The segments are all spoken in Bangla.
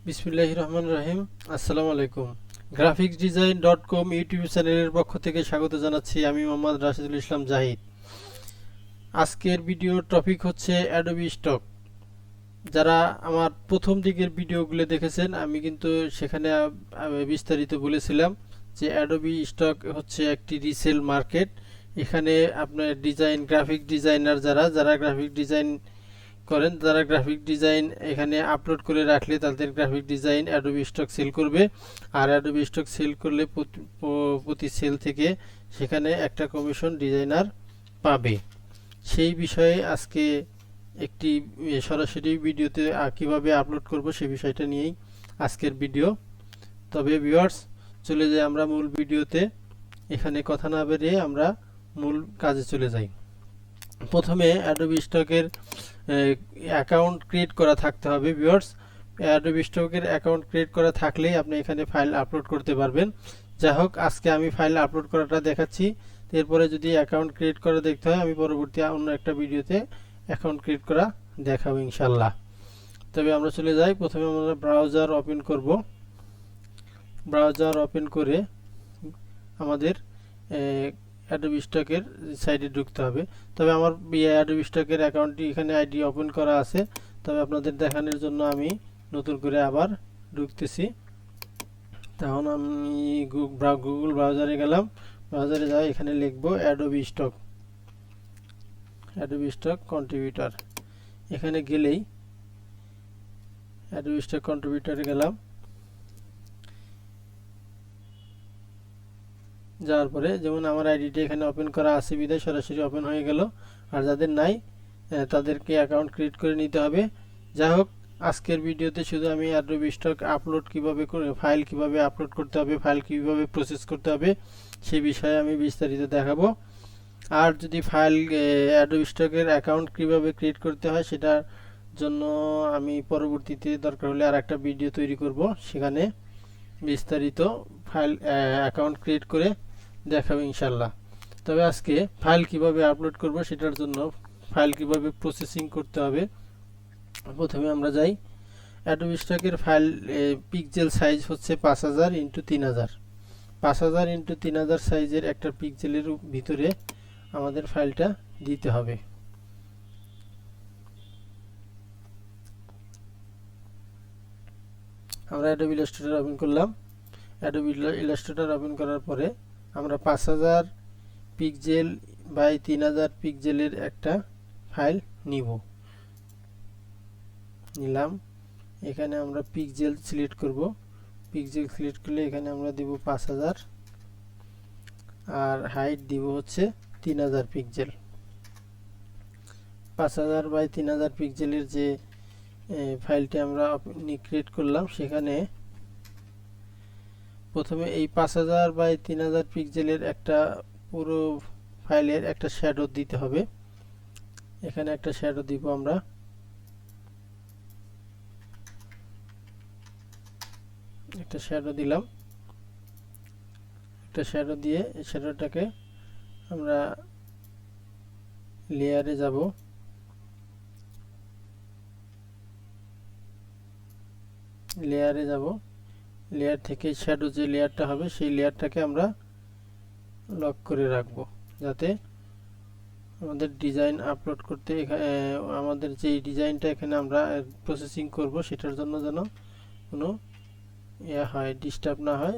বিসমিল্লাহির রহমানির রহিম। আসসালামু আলাইকুম। graphicsdesign.com ইউটিউব চ্যানেলের পক্ষ থেকে স্বাগত জানাচ্ছি। আমি মোহাম্মদ রাশিদুল ইসলাম জাহিদ। আজকের ভিডিওর টপিক হচ্ছে অ্যাডোবি স্টক। যারা আমার প্রথম দিকের ভিডিওগুলো দেখেছেন, আমি কিন্তু সেখানে বিস্তারিত বলেছিলাম যে অ্যাডোবি স্টক হচ্ছে একটি রিসেল মার্কেট। এখানে আপনার গ্রাফিক ডিজাইনার যারা যারা গ্রাফিক ডিজাইন করেন, যারা গ্রাফিক ডিজাইন এখানে আপলোড করে রাখলে তাদের graphic design Adobe stock sell করবে। আর অ্যাডোবি স্টক সেল করলে প্রতি সেল থেকে সেখানে একটা কমিশন ডিজাইনার পাবে। সেই বিষয়ে আজকে একটি সরাসরি ভিডিওতে কিভাবে আপলোড করব সেই বিষয়টা নিয়েই আজকের ভিডিও। তবে ভিউয়ার্স, চলে যাই আমরা মূল ভিডিওতে। এখানে কথা না বেরিয়ে আমরা মূল কাজে চলে যাই। প্রথমে অ্যাডোবি স্টকের অ্যাকাউন্ট ক্রিয়েট করা থাকতে হবে। ভিউয়ার্স, অ্যাডোবি স্টকের অ্যাকাউন্ট ক্রিয়েট করা থাকলেই আপনি এখানে ফাইল আপলোড করতে পারবেন। যাই হোক, আজকে আমি ফাইল আপলোড করাটা দেখাচ্ছি। এরপরে যদি অ্যাকাউন্ট ক্রিয়েট করা দেখতে হয়, আমি পরবর্তী অন্য একটা ভিডিওতে অ্যাকাউন্ট ক্রিয়েট করা দেখাবো ইনশাল্লাহ। তবে আমরা চলে যাই। প্রথমে আমরা ব্রাউজার ওপেন করব। ব্রাউজার ওপেন করে আমাদের অ্যাডোবি স্টকের সাইটে ঢুকতে হবে। তবে আমার অ্যাডোবি স্টকের অ্যাকাউন্টটি এখানে আইডি ওপেন করা আছে। তবে আপনাদের দেখানোর জন্য আমি নতুন করে আবার ঢুকতেছি। তখন আমি গুগল ব্রাউজারে গেলাম। ব্রাউজারে যাই, এখানে লিখব Adobe stock, Adobe stock contributor. এখানে গেলেই অ্যাডোবি স্টক কন্ট্রিবিউটরে গেলাম। যাওয়ার পরে যেমন আমার আইডিটা এখানে ওপেন করা আছে বিধায় সরাসরি ওপেন হয়ে গেল। আর যাদের নাই তাদেরকে অ্যাকাউন্ট ক্রিয়েট করে নিতে হবে। যাই হোক, আজকের ভিডিওতে শুধু আমি অ্যাডোবি স্টক আপলোড কিভাবে করে, ফাইল কিভাবে আপলোড করতে হবে, ফাইল কিভাবে প্রসেস করতে হবে সেই বিষয়ে আমি বিস্তারিত দেখাবো। আর যদি ফাইল অ্যাডোবি স্টকের অ্যাকাউন্ট কিভাবে ক্রিয়েট করতে হয় সেটার জন্য আমি পরবর্তীতে দরকার হলে আর একটা ভিডিও তৈরি করব, সেখানে বিস্তারিত ফাইল অ্যাকাউন্ট ক্রিয়েট করে দেখাবো ইনশাল্লাহ। তবে আজকে ফাইল কিভাবে আপলোড করব সেটার জন্য, ফাইল কিভাবে প্রসেসিং করতে হবে, প্রথমে আমরা যাই। অ্যাডোবি স্টকের ফাইল পিক্সেল সাইজ হচ্ছে 5000 ইন্টু 3000। 5000 ইন্টু 3000 সাইজের একটা পিক্সেলের ভিতরে আমাদের ফাইলটা দিতে হবে। আমরা অ্যাডোবি ইলাস্ট্রেটর ওপেন করলাম। অ্যাডোবি ইলাস্ট্রেটর ওপেন করার পরে আমরা 5000 পিক্সেল বাই 3000 পিক্সেলের একটা ফাইল নিলাম। এখানে আমরা পিক্সেল সিলেক্ট করব। পিক্সেল সিলেক্ট করলে এখানে আমরা দিব 5000 আর হাইট দিব হচ্ছে 3000 পিক্সেল। 5000 বাই 3000 পিক্সেলের যে ফাইলটি আমরা ক্রিয়েট করলাম, সেখানে প্রথমে এই 5000 বাই 3000 পিক্সেলের একটা পুরো ফাইলের একটা শ্যাডো দিতে হবে। এখানে একটা শ্যাডো দিব আমরা। একটা শ্যাডো দিলাম। একটা শ্যাডো দিয়ে এই শ্যাডোটাকে আমরা লেয়ারে যাব। লেয়ারে যাব, লেয়ার থেকে শ্যাডো যে লেয়ারটা হবে সেই লেয়ারটাকে আমরা লক করে রাখবো, যাতে আমাদের ডিজাইন আপলোড করতে আমাদের যে ডিজাইনটা এখানে আমরা প্রসেসিং করব সেটার জন্য যেন কোনো হয়, ডিস্টার্ব না হয়,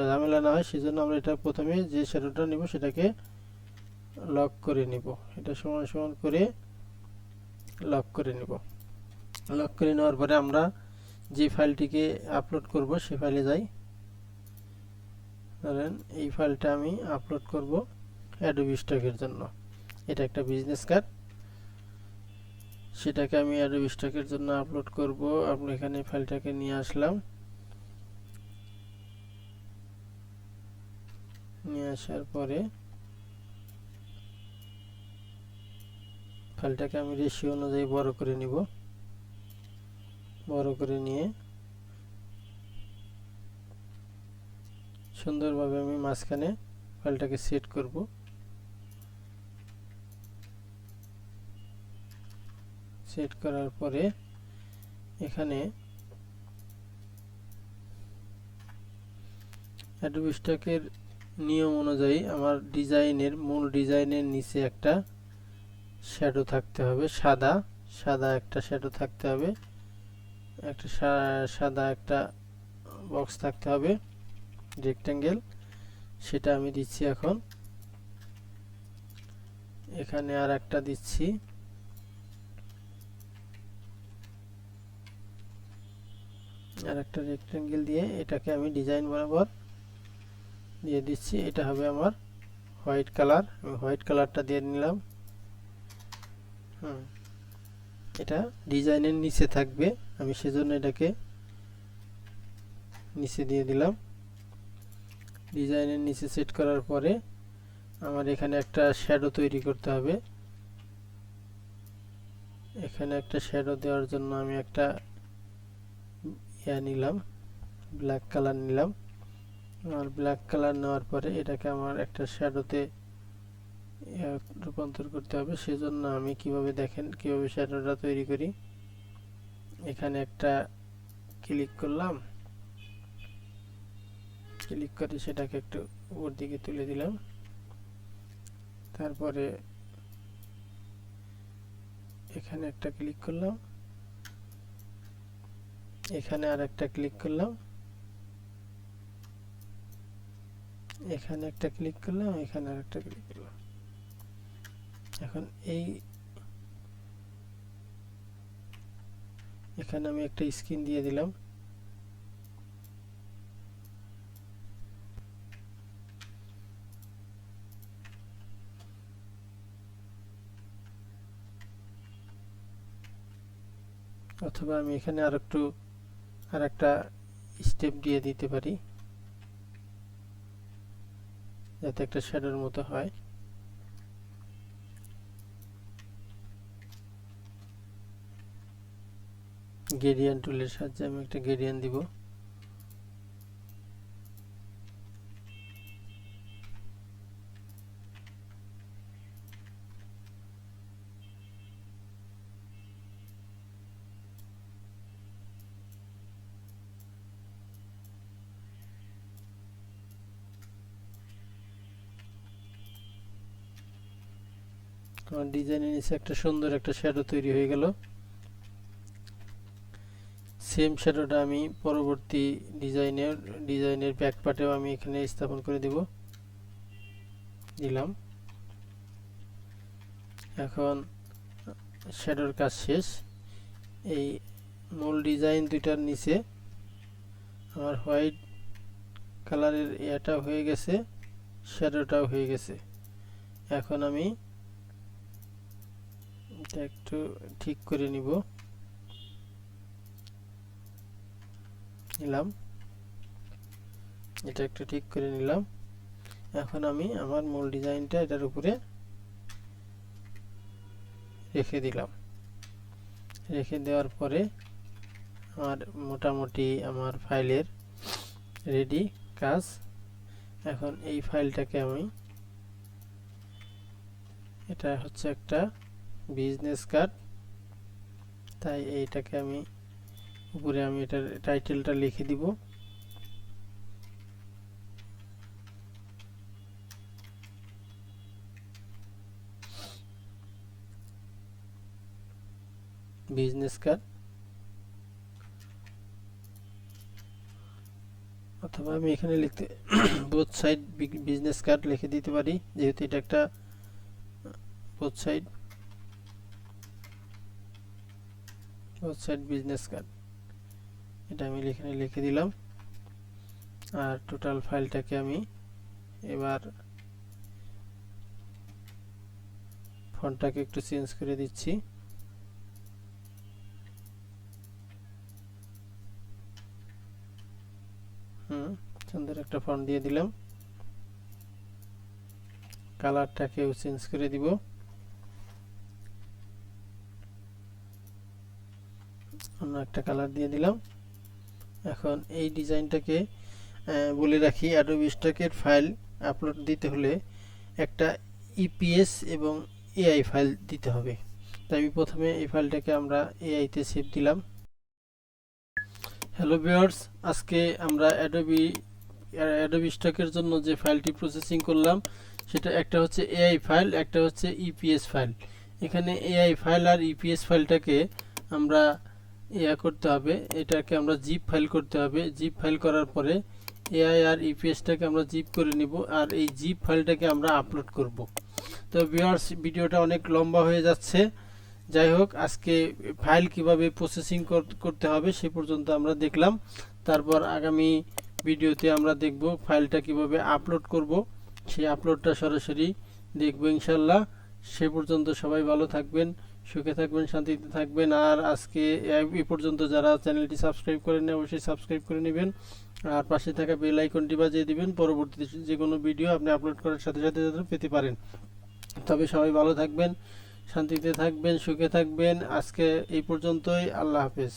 ঝামেলা না হয়, সেজন্য আমরা এটা প্রথমে যে শ্যাডোটা নিব সেটাকে লক করে নিব। এটা সমান সমান করে লক করে নিব। লক করে নেওয়ার পরে আমরা যে ফাইলটিকে আপলোড করব সে ফাইলে যাই। ধরেন এই ফাইলটা আমি আপলোড করব অ্যাডোবি স্টকের জন্য। এটা একটা বিজনেস কার্ড, সেটাকে আমি অ্যাডোবি স্টকের জন্য আপলোড করব। আপনি এখানে ফাইলটাকে নিয়ে আসলাম। নিয়ে আসার পরে ফাইলটাকে আমি রেশিও অনুযায়ী বড় করে নিব। বড় করে নিয়ে সুন্দরভাবে আমি মাঝখানে ফাইলটাকে সেট করব। সেট করার পরে এখানে অ্যাডোবি স্টকের নিয়ম অনুযায়ী আমার ডিজাইনের মূল ডিজাইনের নিচে একটা শ্যাডো থাকতে হবে, সাদা একটা শ্যাডো থাকতে হবে, একটা সাদা একটা বক্স থাকতে হবে রেক্টেঙ্গেল, সেটা আমি দিচ্ছি এখন। এখানে আর একটা দিচ্ছি, আর একটা রেক্টেঙ্গেল দিয়ে এটাকে আমি ডিজাইন বরাবর দিয়ে দিচ্ছি। এটা হবে আমার হোয়াইট কালার, আমি হোয়াইট কালারটা দিয়ে নিলাম। এটা ডিজাইনের নিচে থাকবে, আমি সেজন্য এটাকে নিচে দিয়ে দিলাম। ডিজাইনের নিচে সেট করার পরে আমার এখানে একটা শ্যাডো তৈরি করতে হবে। এখানে একটা শ্যাডো দেওয়ার জন্য আমি একটা নিলাম, ব্ল্যাক কালার নিলাম। আর ব্ল্যাক কালার নেওয়ার পরে এটাকে আমার একটা শ্যাডোতে রূপান্তর করতে হবে। সেজন্য আমি দেখেন কিভাবে শ্যাডোটা তৈরি করি। এখানে একটা ক্লিক করলাম, ক্লিক করে সেটাকে একটু উপর দিকে তুলে দিলাম। তারপরে এখানে একটা ক্লিক করলাম, এখানে আর একটা ক্লিক করলাম, এখানে একটা ক্লিক করলাম, এখানে আর একটা ক্লিক করলাম। এখন এখানে আমি একটা স্ক্রিন দিয়ে দিলাম। অথবা আমি এখানে আর একটা স্টেপ দিয়ে দিতে পারি, যাতে একটা শ্যাডোর মতো হয়। গ্রেডিয়েন্ট টুলের সাহায্যে আমি একটা গ্রেডিয়েন্ট দিব। আমার ডিজাইনের নিচে একটা সুন্দর একটা শ্যাডো তৈরি হয়ে গেল। সেম শ্যাডোটা আমি পরবর্তী ডিজাইনের ব্যাক পার্টেও আমি এখানে স্থাপন করে দিলাম। এখন শ্যাডোর কাজ শেষ। এই মূল ডিজাইন দুইটার নিচে আমার হোয়াইট কালারের এটা হয়ে গেছে, শ্যাডোটাও হয়ে গেছে। এখন আমি এটা একটু ঠিক করে নিলাম। এটা একটু ঠিক করে নিলাম। এখন আমি আমার মূল ডিজাইনটা এটার উপরে রেখে দিলাম। রেখে দেওয়ার পরে আমার মোটামুটি আমার ফাইলের রেডি কাজ। এখন এই ফাইলটাকে আমি, এটা হচ্ছে একটা বিজনেস কার্ড, তাই এইটাকে আমি উপরে আমি এটার টাইটেলটা লিখে দিব। বিজনেস কার্ড, অথবা আমি এখানে লিখতে বোথ সাইড বিজনেস কার্ড লিখে দিতে পারি, যেহেতু এটা একটা বোথ সাইড বিজনেস কার্ড। এটা আমি এখানে লিখে দিলাম। আর টোটাল ফাইলটাকে আমি এবার ফন্টটাকে একটু চেঞ্জ করে দিচ্ছি। সুন্দর একটা ফন্ট দিয়ে দিলাম। কালারটাকেও চেঞ্জ করে দিব। অন্য একটা কালার দিয়ে দিলাম। এখন এই ডিজাইনটাকে বলে রাখি, অ্যাডোবি স্টকের ফাইল আপলোড দিতে হলে একটা ইপিএস এবং এআই ফাইল দিতে হবে। তাই আমি প্রথমে এই ফাইলটাকে আমরা এআইতে সেভ দিলাম। হ্যালো ভিউয়ার্স, আজকে আমরা অ্যাডোবি অ্যাডোবি স্টকের জন্য যে ফাইলটি প্রসেসিং করলাম সেটা একটা হচ্ছে এআই ফাইল, একটা হচ্ছে ইপিএস ফাইল। এখানে এআই ফাইল আর ইপিএস ফাইলটাকে আমরা করতে হবে, এটাকে আমরা জিপ ফাইল করতে হবে। জিপ ফাইল করার পরে এআই আর ইপিএসটাকে আমরা জিপ করে নিব, আর এই জিপ ফাইলটাকে আমরা আপলোড করব। তো ভিউয়ার্স, ভিডিওটা অনেক লম্বা হয়ে যাচ্ছে। যাই হোক, আজকে ফাইল কিভাবে প্রসেসিং করতে হবে সে পর্যন্ত আমরা দেখলাম। তারপর আগামী ভিডিওতে আমরা দেখব ফাইলটা কিভাবে আপলোড করব, সেই আপলোডটা সরাসরি দেখব ইনশাল্লাহ। সে পর্যন্ত সবাই ভালো থাকবেন, সুখে থাকবেন, শান্তিতে থাকবেন। আর আজকে এই পর্যন্ত যারা চ্যানেলটি সাবস্ক্রাইব করেন না অবশ্যই সাবস্ক্রাইব করে নেবেন, আর পাশে থাকা বেল আইকনটি বাজিয়ে দিবেন, পরবর্তীতে যে কোনো ভিডিও আপনি আপলোড করার সাথে সাথে যাতে পেতে পারেন। তবে সবাই ভালো থাকবেন, শান্তিতে থাকবেন, সুখে থাকবেন। আজকে এই পর্যন্তই। আল্লাহ হাফেজ।